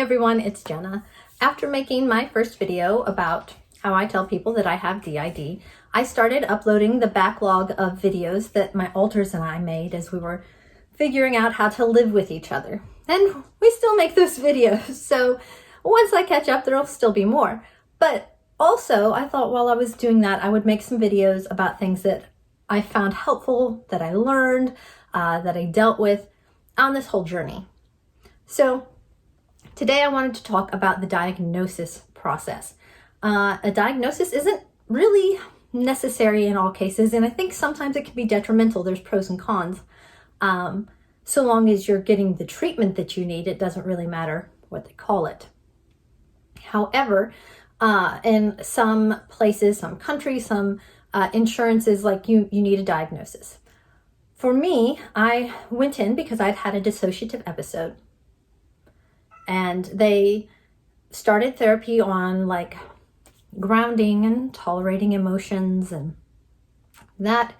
everyone, it's Jenna. After making my first video about how I tell people that I have D.I.D, I started uploading the backlog of videos that my alters and I made as we were figuring out how to live with each other. And we still make those videos, so once I catch up, there'll still be more. But also, I thought while I was doing that, I would make some videos about things that I found helpful, that I learned, that I dealt with on this whole journey. So today I wanted to talk about the diagnosis process. A diagnosis isn't really necessary in all cases, and I think sometimes it can be detrimental. There's pros and cons. So long as you're getting the treatment that you need, it doesn't really matter what they call it. However, in some places, some countries, some insurances, like you need a diagnosis. For me, I went in because I'd had a dissociative episode. And they started therapy on like grounding and tolerating emotions, and that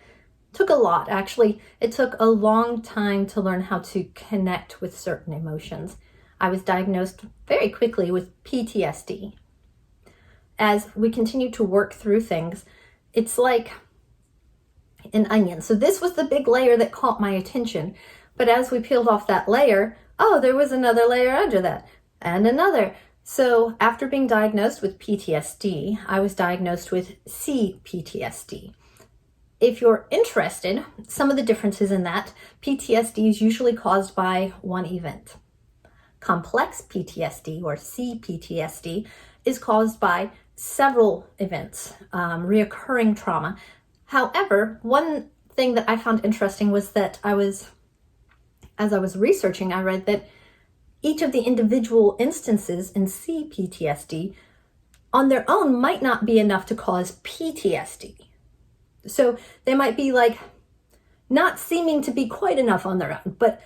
took a lot. Actually, it took a long time to learn how to connect with certain emotions. I was diagnosed very quickly with PTSD. As we continue to work through things, it's like an onion. So this was the big layer that caught my attention. But as we peeled off that layer, oh, there was another layer under that, and another. So after being diagnosed with PTSD, I was diagnosed with CPTSD. If you're interested, some of the differences in that, PTSD is usually caused by one event. Complex PTSD, or CPTSD, is caused by several events, reoccurring trauma. However, one thing that I found interesting was that as I was researching, I read that each of the individual instances in CPTSD on their own might not be enough to cause PTSD. So they might be like not seeming to be quite enough on their own, but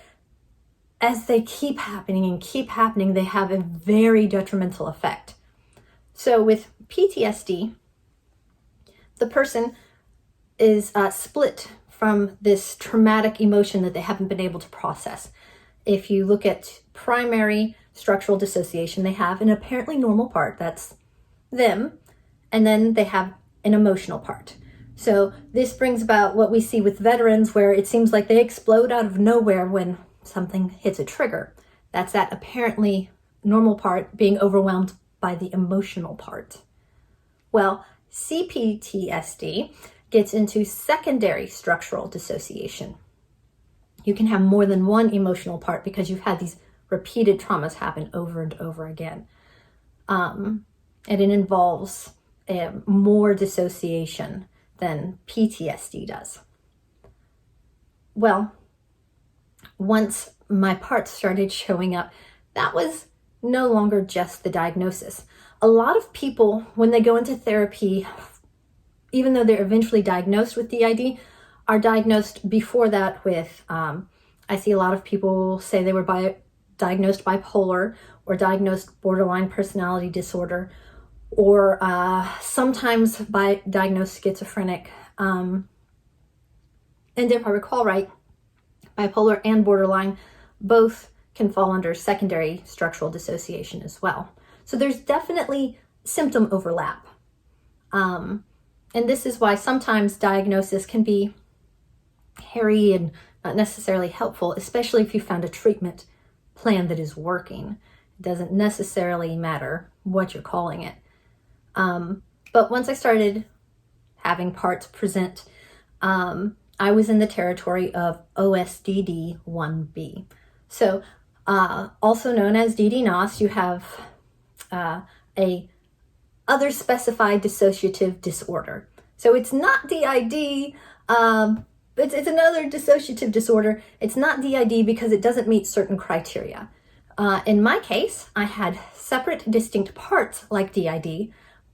as they keep happening, they have a very detrimental effect. So with PTSD, the person is split from this traumatic emotion that they haven't been able to process. If you look at primary structural dissociation, they have an apparently normal part, that's them, and then they have an emotional part. So this brings about what we see with veterans, where it seems like they explode out of nowhere when something hits a trigger. That's that apparently normal part being overwhelmed by the emotional part. Well, CPTSD gets into secondary structural dissociation. You can have more than one emotional part because you've had these repeated traumas happen over and over again. And it involves more dissociation than PTSD does. Well, once my parts started showing up, that was no longer just the diagnosis. A lot of people, when they go into therapy, even though they're eventually diagnosed with D.I.D, are diagnosed before that with, I see a lot of people say they were diagnosed bipolar or diagnosed borderline personality disorder, or sometimes diagnosed schizophrenic. And if I recall right, bipolar and borderline both can fall under secondary structural dissociation as well. So there's definitely symptom overlap. And this is why sometimes diagnosis can be hairy and not necessarily helpful, especially if you found a treatment plan that is working. It doesn't necessarily matter what you're calling it. But once I started having parts present, I was in the territory of O.S.D.D 1B. So also known as D.D.N.O.S, you have a other specified dissociative disorder. So it's not D.I.D, it's another dissociative disorder. It's not D.I.D because it doesn't meet certain criteria. In my case, I had separate, distinct parts like D.I.D,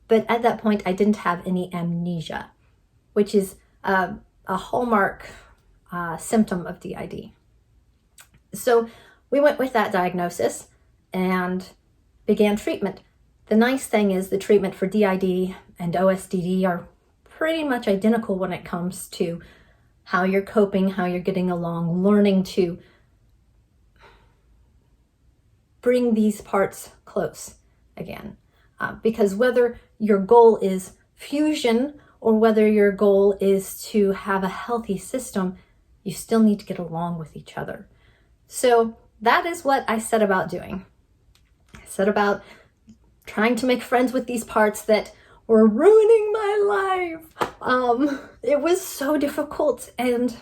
but at that point I didn't have any amnesia, which is a hallmark symptom of D.I.D. So we went with that diagnosis and began treatment. The nice thing is the treatment for D.I.D and O.S.D.D are pretty much identical when it comes to how you're coping, how you're getting along, learning to bring these parts close again. Because whether your goal is fusion or whether your goal is to have a healthy system, you still need to get along with each other. So that is what I set about doing. I set about trying to make friends with these parts that were ruining my life. It was so difficult, and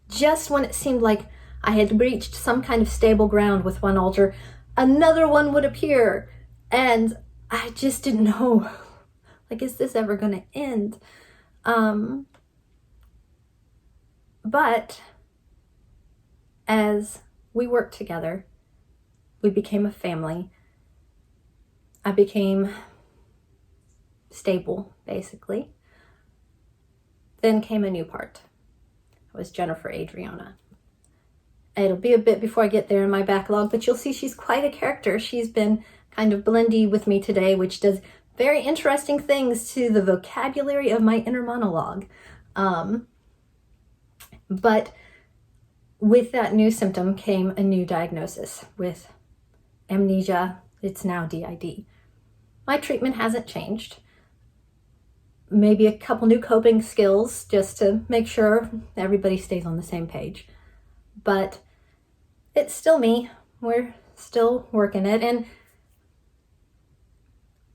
just when it seemed like I had reached some kind of stable ground with one alter, another one would appear, and I just didn't know, like, is this ever going to end? But as we worked together, we became a family. I became stable, basically. Then came a new part. It was Jennifer Adriana. It'll be a bit before I get there in my backlog, but you'll see she's quite a character. She's been kind of blendy with me today, which does very interesting things to the vocabulary of my inner monologue. But with that new symptom came a new diagnosis with amnesia. It's now D.I.D. My treatment hasn't changed. Maybe a couple new coping skills just to make sure everybody stays on the same page. But it's still me. We're still working it. And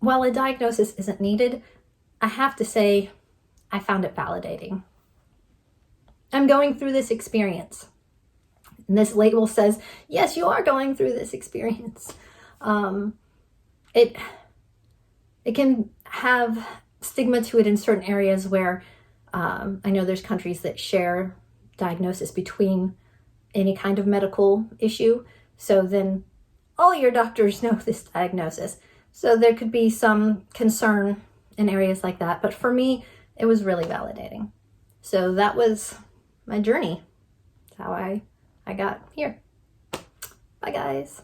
while a diagnosis isn't needed, I have to say I found it validating. I'm going through this experience. And this label says, yes, you are going through this experience. It can have stigma to it in certain areas where I know there's countries that share diagnosis between any kind of medical issue. So then all your doctors know this diagnosis. So there could be some concern in areas like that. But for me, it was really validating. So that was my journey. That's how I got here. Bye, guys.